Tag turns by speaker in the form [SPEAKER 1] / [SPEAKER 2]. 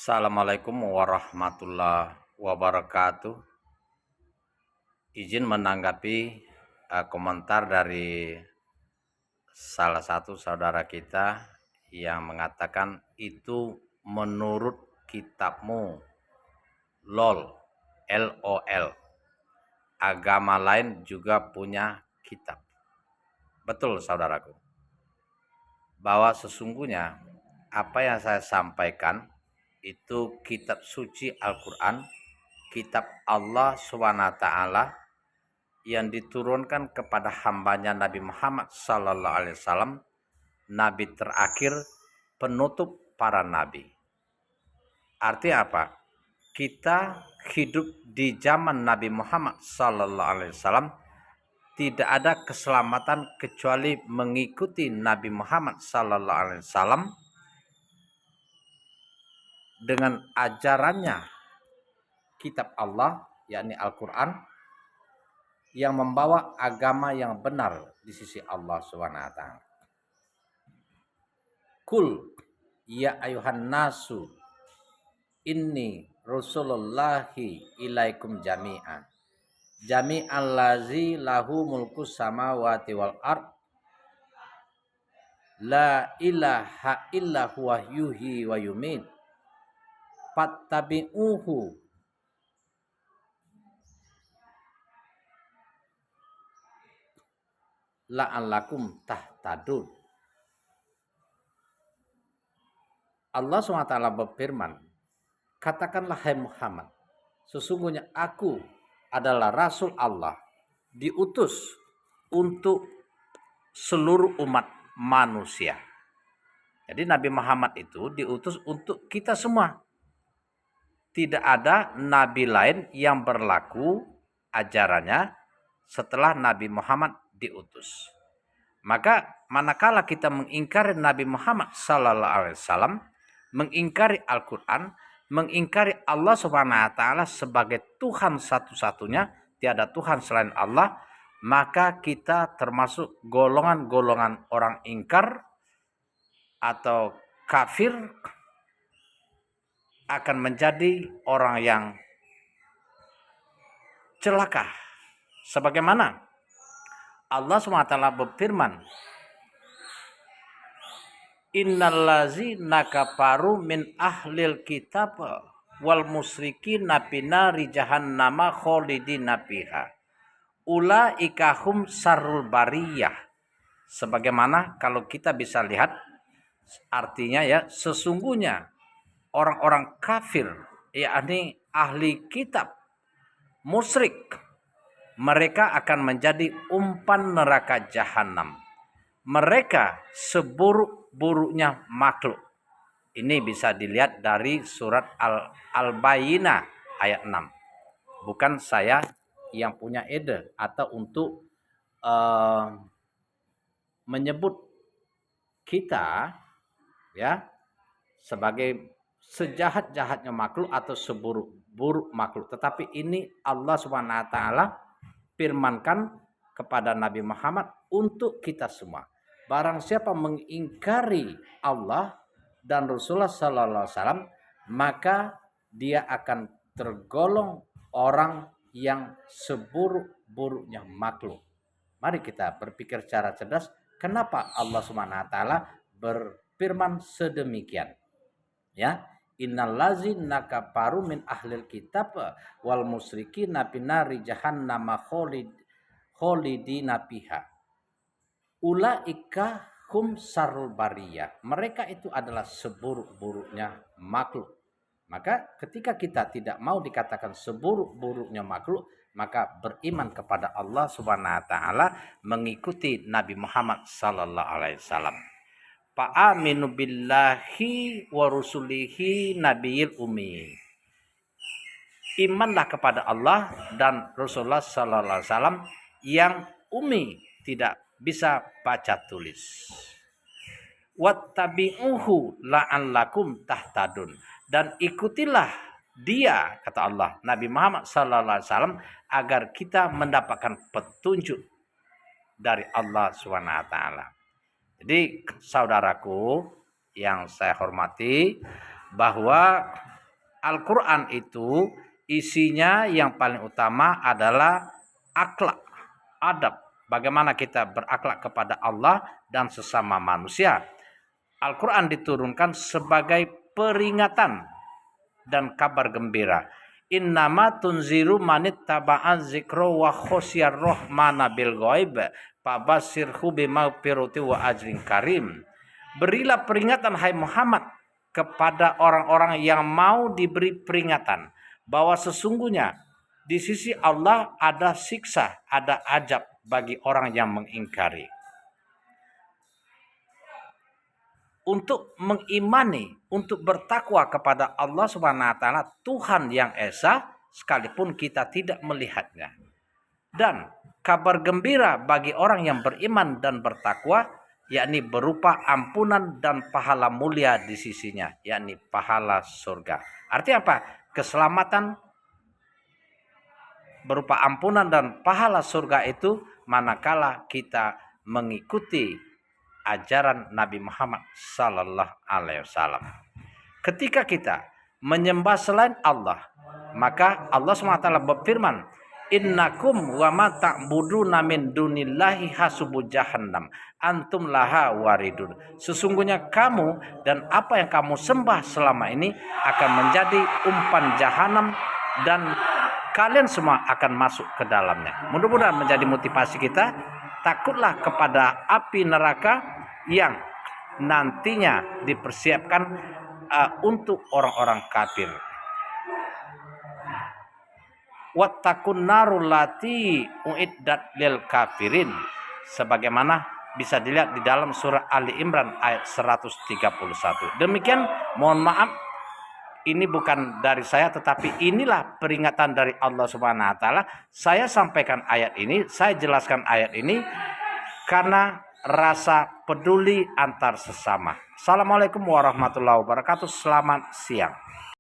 [SPEAKER 1] Assalamualaikum warahmatullahi wabarakatuh. Izin menanggapi komentar dari salah satu saudara kita yang mengatakan itu menurut kitabmu. LOL, LOL. Agama lain juga punya kitab. Betul saudaraku. Bahwa sesungguhnya apa yang saya sampaikan itu kitab suci Al-Quran, kitab Allah SWT yang diturunkan kepada hambanya Nabi Muhammad SAW, Nabi terakhir, penutup para nabi. Artinya apa? Kita hidup di zaman Nabi Muhammad SAW, tidak ada keselamatan kecuali mengikuti Nabi Muhammad SAW dengan ajarannya kitab Allah, yakni Al-Quran, yang membawa agama yang benar di sisi Allah SWT. Kul ya ayuhan nasu inni rasulullahi ilaikum jami'an lazi lahu mulku samawati wal ard la ilaha illa huwa yuhyi wa yumiit fattabi'uhu la'allakum tahtadun. Allah SWT berfirman, katakanlah hai Muhammad, sesungguhnya aku adalah Rasul Allah, diutus untuk seluruh umat manusia. Jadi Nabi Muhammad itu diutus untuk kita semua. Tidak ada nabi lain yang berlaku ajarannya setelah Nabi Muhammad diutus. Maka manakala kita mengingkari Nabi Muhammad SAW, mengingkari Al-Quran, mengingkari Allah SWT sebagai Tuhan satu-satunya, tiada Tuhan selain Allah, maka kita termasuk golongan-golongan orang ingkar atau kafir, akan menjadi orang yang celaka. Sebagaimana Allah SWT berfirman, innallazina kafaru min ahlil kitab wal musyrikina finari jahannama khalidina fiha ulaika hum syarrul bariyah. Sebagaimana kalau kita bisa lihat artinya ya, sesungguhnya orang-orang kafir, yakni ahli kitab, musyrik, mereka akan menjadi umpan neraka jahanam. Mereka seburuk-buruknya makhluk. Ini bisa dilihat dari surat Al-Bayyinah ayat 6. Bukan saya yang punya ide atau untuk menyebut kita ya sebagai sejahat-jahatnya makhluk atau seburuk-buruk makhluk. Tetapi ini Allah SWT firmankan kepada Nabi Muhammad untuk kita semua. Barang siapa mengingkari Allah dan Rasulullah SAW, maka dia akan tergolong orang yang seburuk-buruknya makhluk. Mari kita berpikir secara cerdas. Kenapa Allah SWT berfirman sedemikian? Ya, innallazina kafaru min ahlil kitab wal musyrikina finari jahannama khalidina fiha ulaika hum syarrul bariyah. Mereka itu adalah seburuk-buruknya makhluk. Maka ketika kita tidak mau dikatakan seburuk-buruknya makhluk, maka beriman kepada Allah Subhanahu wa taala, mengikuti Nabi Muhammad sallallahu alaihi wasallam. Fa'aminu billahi wa rusulihi nabiyil ummi. Imanlah kepada Allah dan Rasulullah sallallahu alaihi wasallam yang ummi, tidak bisa baca tulis. Wattabi'uhu la'allakum tahtadun. Dan ikutilah dia, kata Allah, Nabi Muhammad sallallahu alaihi wasallam, agar kita mendapatkan petunjuk dari Allah Subhanahu wa taala. Jadi saudaraku yang saya hormati, bahwa Al-Quran itu isinya yang paling utama adalah akhlak, adab. Bagaimana kita berakhlak kepada Allah dan sesama manusia. Al-Quran diturunkan sebagai peringatan dan kabar gembira. Innama tunziru manit taba'an zikro wa khosyar rohmana bil ghaib fabashirhu bimagfirati wa ajrin karim. Berilah peringatan hai Muhammad kepada orang-orang yang mau diberi peringatan bahwa sesungguhnya di sisi Allah ada siksa, ada azab bagi orang yang mengingkari. Untuk mengimani, untuk bertakwa kepada Allah Subhanahu wa taala, Tuhan yang esa, sekalipun kita tidak melihatnya. Dan kabar gembira bagi orang yang beriman dan bertakwa, yakni berupa ampunan dan pahala mulia di sisinya, yakni pahala surga. Artinya apa? Keselamatan berupa ampunan dan pahala surga itu manakala kita mengikuti ajaran Nabi Muhammad sallallahu alaihi wasallam. Ketika kita menyembah selain Allah, maka Allah SWT berfirman, innakum wa ma ta'buduna min dunillahi hasubu jahannam antum laha waridun. Sesungguhnya kamu dan apa yang kamu sembah selama ini akan menjadi umpan jahanam dan kalian semua akan masuk ke dalamnya. Mudah-mudahan menjadi motivasi kita. Takutlah kepada api neraka yang nantinya dipersiapkan untuk orang-orang kafir. Wattaqun narul lati uiddat lil kafirin, sebagaimana bisa dilihat di dalam surah Ali Imran ayat 131. Demikian, mohon maaf, ini bukan dari saya, tetapi inilah peringatan dari Allah Subhanahu wa taala. Saya sampaikan ayat ini, saya jelaskan ayat ini karena rasa peduli antar sesama. Assalamualaikum warahmatullahi wabarakatuh. Selamat siang.